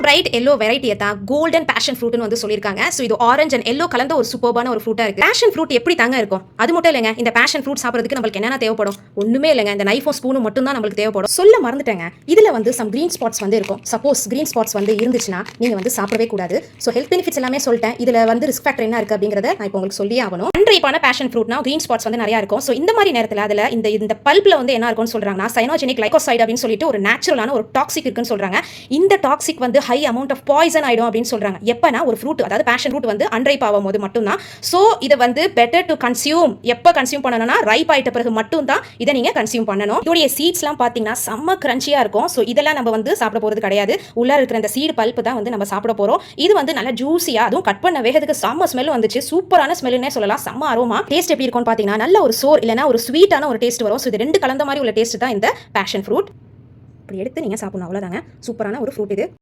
Bright yellow வெரைட்டியை தான் golden fashion ஃப்ரூட்னு வந்து சொல்லியிருக்காங்க. ஸோ இது ஆரஞ்ச் அண்ட் எல்லோ கலந்த ஒரு சூப்பர்பான ஒரு ஃப்ரூட்டாக இருக்குது. பேஷன் ஃப்ரூட் எப்படி தாங்க இருக்கும்? அது மட்டும் இல்லைங்க, இந்த பேஷன் ஃப்ரூட் சாப்பிட்றதுக்கு நம்மளுக்கு என்னென்ன தேவைப்படும்? ஒன்றுமே இல்லைங்க, இந்த நைஃபும் ஸ்பூனும் மட்டும் தான் நம்மளுக்கு தேவைப்படும். சொல்ல மறந்துட்டேங்க, இதில் வந்து சம் கிரீன் ஸ்பாட்ஸ் வந்து இருக்கும். சப்போஸ் கிரீன் ஸ்பாட்ஸ் வந்து இருந்துச்சுன்னா நீங்கள் வந்து சாப்பிடவே கூடாது. ஸோ ஹெல்த் பெனிஃபிட்ஸ் எல்லாமே சொல்லிட்டேன். இதில் வந்து ரிஸ்க் ஃபேக்டர் என்ன இருக்குது அப்படிங்கிறத நான் இப்போ உங்களுக்கு சொல்லி ஆகணும். அன்ரைப்பான பேஷன் ஃப்ரூட்னா கிரீன் ஸ்பாட்ஸ் வந்து நிறையா இருக்கும். ஸோ இந்த மாதிரி நேரத்தில் அதில் இந்த பல்பில் வந்து என்ன இருக்கும்னு சொல்கிறாங்கன்னா சைனோஜெனிக் கிளைகோசைடு அப்படின்னு சொல்லிட்டு ஒரு நேச்சுரலான ஒரு டாக்ஸிக் இருக்குன்னு சொல்கிறாங்க. இந்த டாக்ஸிக் வந்து ஹை அமௌண்ட் ஆஃப் பாய்சன் ஆயிடும் அப்படின்னு சொல்றாங்க. எப்பனா ஒரு ஃப்ரூட், அதாவது பேஷன் ஃப்ரூட் வந்து அன்ரைப் ஆகும் போது மட்டும்தான். ஸோ இதை வந்து பெட்டர் டு கன்சியூம். எப்போ கன்சியூம் பண்ணணும்னா ரைப் ஆயிட்ட பிறகு மட்டும் தான் இதை நீங்க கன்சியூம் பண்ணணும். இதோடைய சீட்ஸ்லாம் பார்த்தீங்கன்னா செம்ம கிரன்ச்சியா இருக்கும். ஸோ இதெல்லாம் நம்ம வந்து சாப்பிட போறது கிடையாது. உள்ள இருக்கிற இந்த சீடு பல்ப் தான் வந்து நம்ம சாப்பிட போறோம். இது வந்து நல்லா ஜூசியா, அதுவும் கட் பண்ண வேகத்துக்கு செம்ம ஸ்மெல் வந்துச்சு. சூப்பரான ஸ்மெல்னே சொல்லலாம். செம்ம அரோமா. டேஸ்ட் எப்படி இருக்கும்னு பார்த்தீங்கன்னா நல்ல ஒரு சோர் இல்லைனா ஒரு ஸ்வீட்டான ஒரு டேஸ்ட் வரும். ஸோ இது ரெண்டு கலந்த மாதிரி உள்ள டேஸ்ட் தான் இந்த பேஷன் ஃப்ரூட். இப்படி எடுத்து நீங்க சாப்பிடணும், அவ்வளவுதாங்க. சூப்பரான ஒரு ஃப்ரூட் இது.